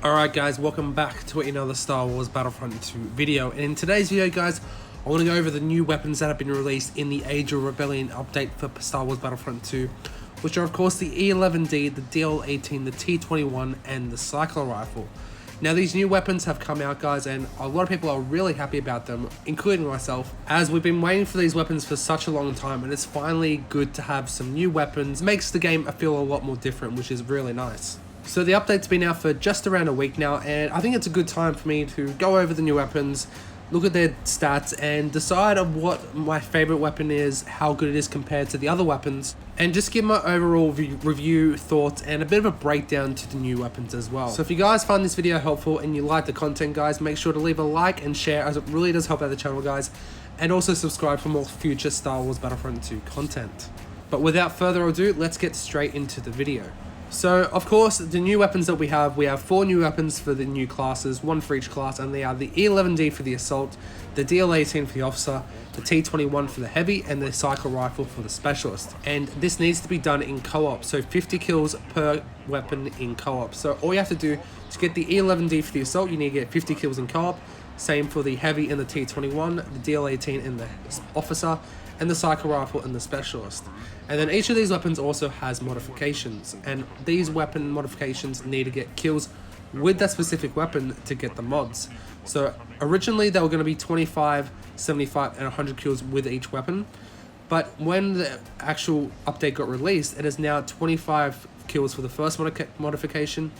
Alright guys, welcome back to another Star Wars Battlefront 2 video. And in today's video guys, I want to go over the new weapons that have been released in the Age of Rebellion update for Star Wars Battlefront 2, which are of course the E11D, the DL18, the T21 and the Cycler Rifle. Now these new weapons have come out guys, and a lot of people are really happy about them, including myself, as we've been waiting for these weapons for such a long time, and it's finally good to have some new weapons. It makes the game feel a lot more different, which is really nice. So the update's been out for just around a week now, and I think it's a good time for me to go over the new weapons, look at their stats, and decide on what my favorite weapon is, how good it is compared to the other weapons, and just give my overall review, thoughts, and a bit of a breakdown to the new weapons as well. So if you guys find this video helpful and you like the content guys, make sure to leave a like and share, as it really does help out the channel guys, and also subscribe for more future Star Wars Battlefront 2 content. But without further ado, let's get straight into the video. So, of course, the new weapons that we have 4 new weapons for the new classes, 1 for each class, and they are the E11D for the Assault, the DL18 for the Officer, the T21 for the Heavy, and the Cycler Rifle for the Specialist. And this needs to be done in co-op, so 50 kills per weapon in co-op. So all you have to do to get the E11D for the Assault, you need to get 50 kills in co-op, same for the Heavy and the T21, the DL18 and the Officer, and the Cycler Rifle and the Specialist. And then each of these weapons also has modifications, and these weapon modifications need to get kills with that specific weapon to get the mods. So originally they were going to be 25, 75 and 100 kills with each weapon, but when the actual update got released, it is now 25 kills for the first modification,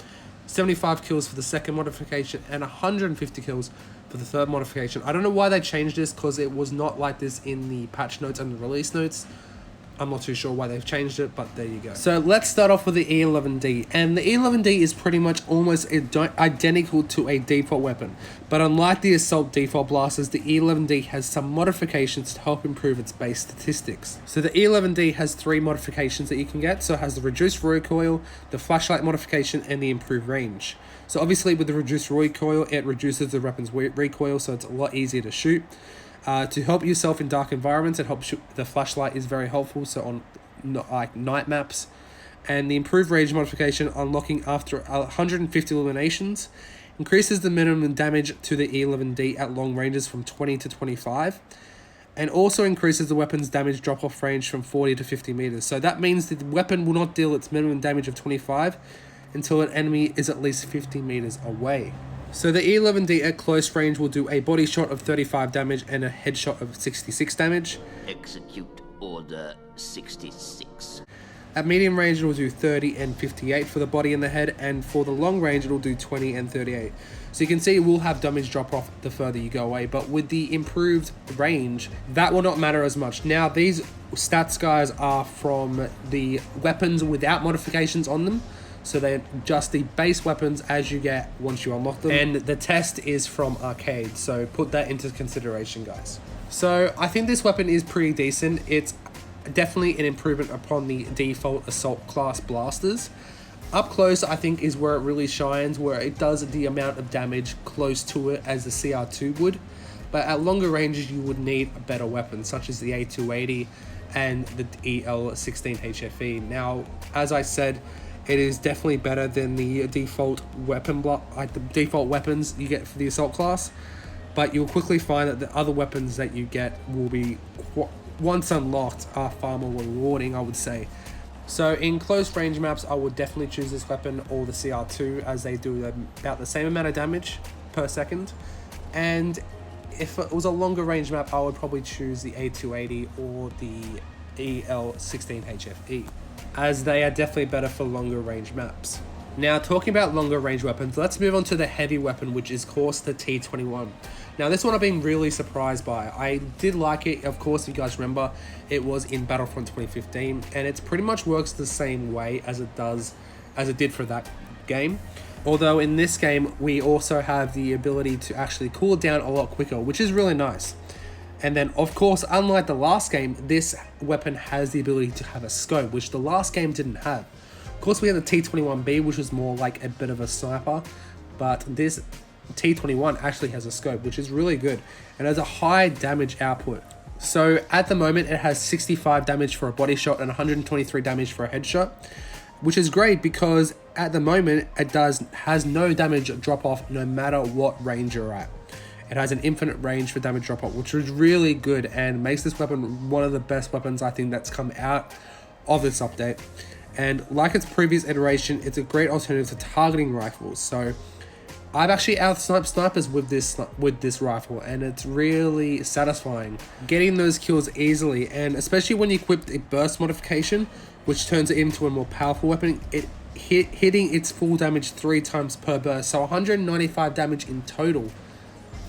75 kills for the second modification, and 150 kills for the third modification. I don't know why they changed this, because it was not like this in the patch notes and the release notes. I'm not too sure why they've changed it, but there you go. So let's start off with the E11D, and the E11D is pretty much almost identical to a default weapon, but unlike the Assault default blasters, the E11D has some modifications to help improve its base statistics. So the E11D has 3 modifications that you can get. So it has the reduced recoil, the flashlight modification, and the improved range. So obviously with the reduced recoil, it reduces the weapon's recoil, so it's a lot easier to shoot. To help yourself in dark environments, it helps you, the flashlight is very helpful, so on like night maps. And the improved range modification, unlocking after 150 eliminations, increases the minimum damage to the E11D at long ranges from 20 to 25, and also increases the weapon's damage drop-off range from 40 to 50 meters. So that means that the weapon will not deal its minimum damage of 25 until an enemy is at least 50 meters away. So the E11D at close range will do a body shot of 35 damage and a headshot of 66 damage. Execute Order 66. At medium range it will do 30 and 58 for the body and the head, and for the long range it will do 20 and 38. So you can see it will have damage drop off the further you go away, but with the improved range, that will not matter as much. Now these stats guys are from the weapons without modifications on them. So they're just the base weapons as you get once you unlock them. And the test is from arcade, so put that into consideration, guys. So I think this weapon is pretty decent. It's definitely an improvement upon the default Assault class blasters. Up close, I think, is where it really shines, where it does the amount of damage close to it as the CR2 would. But at longer ranges, you would need a better weapon, such as the A280 and the EL16 HFE. Now, as I said, it is definitely better than the default weapon like the default weapons you get for the Assault class, but you'll quickly find that the other weapons that you get will be, once unlocked, are far more rewarding, I would say. So in close range maps, I would definitely choose this weapon or the CR2, as they do about the same amount of damage per second. And if it was a longer range map, I would probably choose the A280 or the EL16 HFE, as they are definitely better for longer range maps. Now, talking about longer range weapons, let's move on to the heavy weapon, which is of course the T21. Now this one I've been really surprised by. I did like it, of course, if you guys remember, it was in Battlefront 2015, and it pretty much works the same way as it did for that game. Although in this game, we also have the ability to actually cool it down a lot quicker, which is really nice. And then, of course, unlike the last game, this weapon has the ability to have a scope, which the last game didn't have. Of course, we had the T21B, which was more like a bit of a sniper, but this T21 actually has a scope, which is really good, and has a high damage output. So at the moment, it has 65 damage for a body shot and 123 damage for a headshot. which is great because at the moment it has no damage drop off no matter what range you're at. It has an infinite range for damage drop off, which is really good and makes this weapon one of the best weapons I think that's come out of this update. And like its previous iteration, it's a great alternative to targeting rifles. So I've actually out-sniped snipers with this rifle, and it's really satisfying getting those kills easily, and especially when you equip a burst modification, which turns it into a more powerful weapon. It hitting its full damage 3 times per burst, so 195 damage in total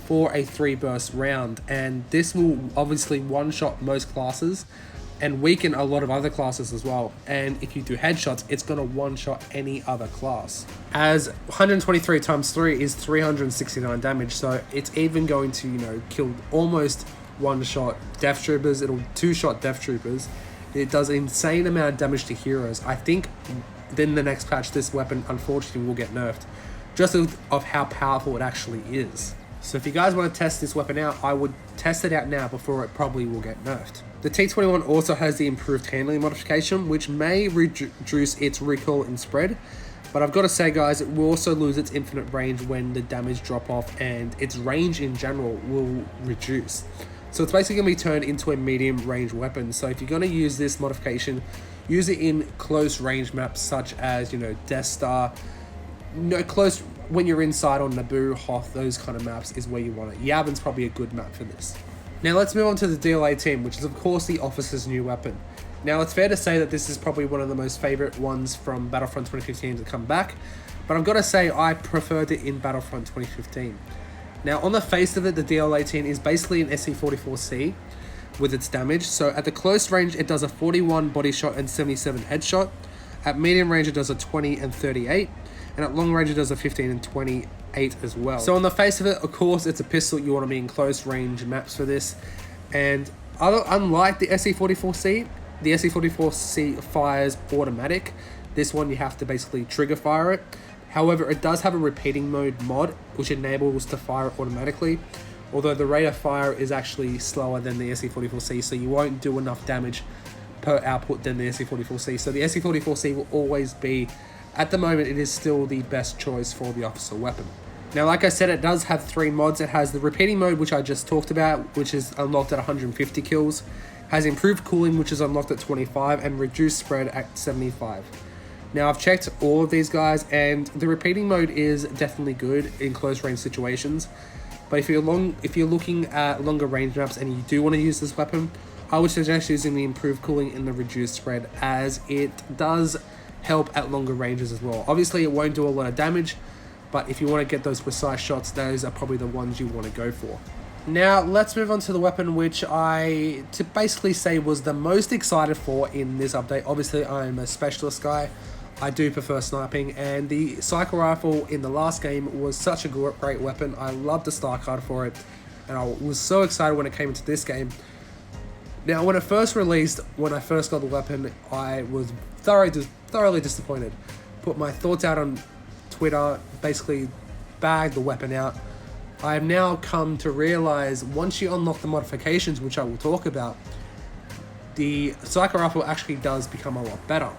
for a 3 burst round, and this will obviously one-shot most classes and weaken a lot of other classes as well. And if you do headshots, it's going to one-shot any other class, as 123 times 3 is 369 damage, so it's even going to, you know, kill almost one-shot death troopers. It'll two-shot death troopers. It does an insane amount of damage to heroes. I think then the next patch this weapon unfortunately will get nerfed, just of how powerful it actually is. So if you guys want to test this weapon out, I would test it out now before it probably will get nerfed. The T21 also has the improved handling modification, which may reduce its recoil and spread, but I've got to say guys, it will also lose its infinite range when the damage drop off, and its range in general will reduce. So it's basically going to be turned into a medium range weapon. So if you're going to use this modification, use it in close range maps such as, you know, Death Star, close when you're inside on Naboo, Hoth, those kind of maps is where you want it. Yavin's probably a good map for this. Now let's move on to the DL-18, which is of course the officer's new weapon. Now it's fair to say that this is probably one of the most favorite ones from Battlefront 2015 to come back, but I've got to say I preferred it in Battlefront 2015. Now on the face of it, the DL-18 is basically an SE-44C with its damage. So at the close range, it does a 41 body shot and 77 headshot. At medium range, it does a 20 and 38. And at long range, it does a 15 and 28 as well. So on the face of it, of course, it's a pistol. You want to be in close range maps for this. And unlike the SE-44C, the SE-44C fires automatic. This one, you have to basically trigger fire it. However, it does have a repeating mode mod, which enables to fire it automatically. Although the rate of fire is actually slower than the SE-44C, so you won't do enough damage per output than the SE-44C. So the SE-44C will always be, at the moment, it is still the best choice for the officer weapon. Now, like I said, it does have 3 mods. It has the repeating mode, which I just talked about, which is unlocked at 150 kills. Has improved cooling, which is unlocked at 25, and reduced spread at 75. Now, I've checked all of these guys, and the repeating mode is definitely good in close range situations. But if you're looking at longer range maps and you do want to use this weapon, I would suggest using the improved cooling and the reduced spread, as it does help at longer ranges as well. Obviously, it won't do a lot of damage, but if you want to get those precise shots, those are probably the ones you want to go for. Now, let's move on to the weapon which to basically say was the most excited for in this update. Obviously, I'm a specialist guy. I do prefer sniping, and the Psycho Rifle in the last game was such a great weapon. I loved the star card for it, and I was so excited when it came into this game. Now, when it first released, when I first got the weapon, I was thoroughly disappointed. Put my thoughts out on Twitter, basically bagged the weapon out. I have now come to realize, once you unlock the modifications, which I will talk about, the Psycho Rifle actually does become a lot better.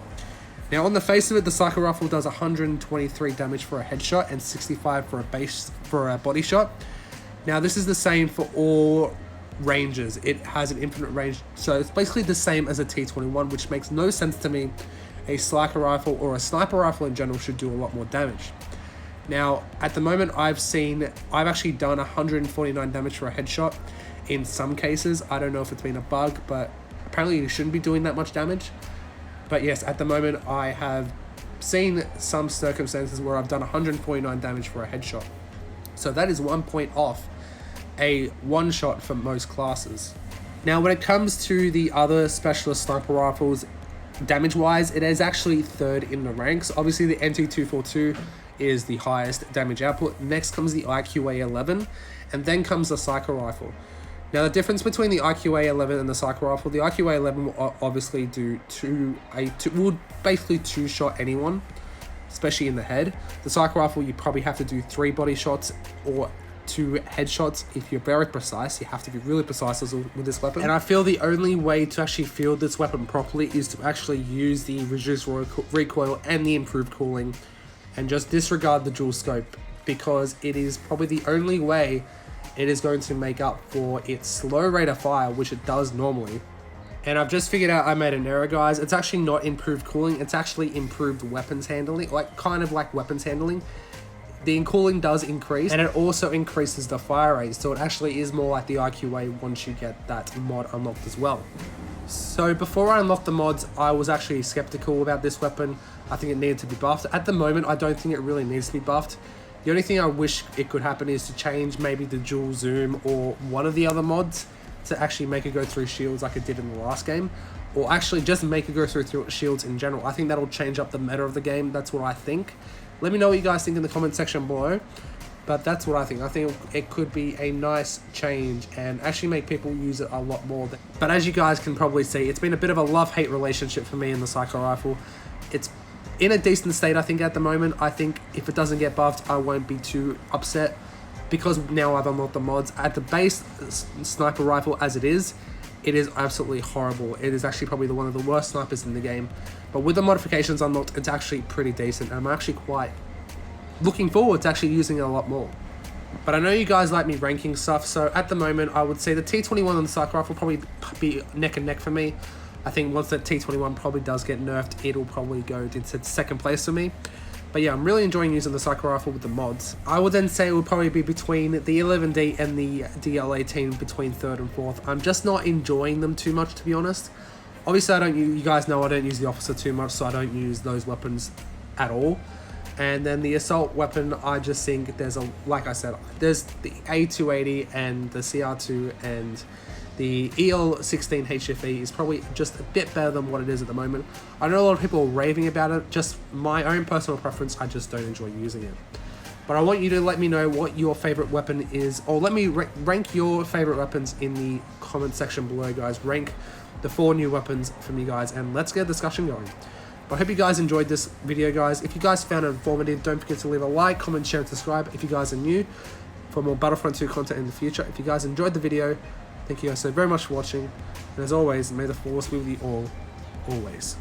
Now, on the face of it, the Psycho Rifle does 123 damage for a headshot and 65 for a body shot. Now, this is the same for all ranges. It has an infinite range, so it's basically the same as a T21, which makes no sense to me. A Psycho Rifle or a sniper rifle in general should do a lot more damage. Now, at the moment, I've actually done 149 damage for a headshot in some cases. I don't know if it's been a bug, but apparently you shouldn't be doing that much damage. But yes, at the moment, I have seen some circumstances where I've done 149 damage for a headshot. So that is 1 point off a one shot for most classes. Now, when it comes to the other specialist sniper rifles, damage-wise, it is actually third in the ranks. Obviously, the NT242 is the highest damage output. Next comes the IQA11, and then comes the Psycho Rifle. Now, the difference between the IQA11 and the Psycho Rifle, the IQA11 will obviously would basically two-shot anyone, especially in the head. The Psycho Rifle, you probably have to do 3 body shots, or to headshots if you're very precise. You have to be really precise with this weapon. And I feel the only way to actually field this weapon properly is to actually use the reduced recoil and the improved cooling and just disregard the dual scope, because it is probably the only way it is going to make up for its slow rate of fire, which it does normally. And I've just figured out I made an error, guys. It's actually not improved cooling, it's actually improved weapons handling, kind of like weapons handling. The cooling does increase, and it also increases the fire rate, so it actually is more like the IQA once you get that mod unlocked as well. So before I unlocked the mods, I was actually skeptical about this weapon. I think it needed to be buffed. At the moment, I don't think it really needs to be buffed. The only thing I wish it could happen is to change maybe the dual zoom or one of the other mods to actually make it go through shields like it did in the last game, or actually just make it go through shields in general. I think that'll change up the meta of the game. That's what I think. Let me know what you guys think in the comment section below, but that's what I think. I think it could be a nice change and actually make people use it a lot more. But as you guys can probably see, it's been a bit of a love-hate relationship for me in the Psycho Rifle. It's in a decent state, I think, at the moment. I think if it doesn't get buffed, I won't be too upset, because now I've unlocked the mods. At the base sniper rifle as it is absolutely horrible. It is actually probably one of the worst snipers in the game. But with the modifications unlocked, it's actually pretty decent. And I'm actually quite looking forward to actually using it a lot more. But I know you guys like me ranking stuff, so at the moment, I would say the T21 and the Psycho Rifle will probably be neck and neck for me. I think once that T21 probably does get nerfed, it'll probably go into second place for me. But yeah, I'm really enjoying using the Psycho Rifle with the mods. I would then say it would probably be between the 11D and the DL18, between 3rd and 4th. I'm just not enjoying them too much, to be honest. Obviously, you guys know I don't use the Officer too much, so I don't use those weapons at all. And then the assault weapon, I just think there's like I said, there's the A280 and the CR2 and the EL16 HFE is probably just a bit better than what it is at the moment. I know a lot of people are raving about it, just my own personal preference, I just don't enjoy using it. But I want you to let me know what your favorite weapon is, or let me rank your favorite weapons in the comment section below, guys. Rank the 4 new weapons from you guys, and let's get a discussion going. But I hope you guys enjoyed this video, guys. If you guys found it informative, don't forget to leave a like, comment, share, and subscribe if you guys are new for more Battlefront 2 content in the future. If you guys enjoyed the video, thank you guys so very much for watching, and as always, may the force be with you all, always.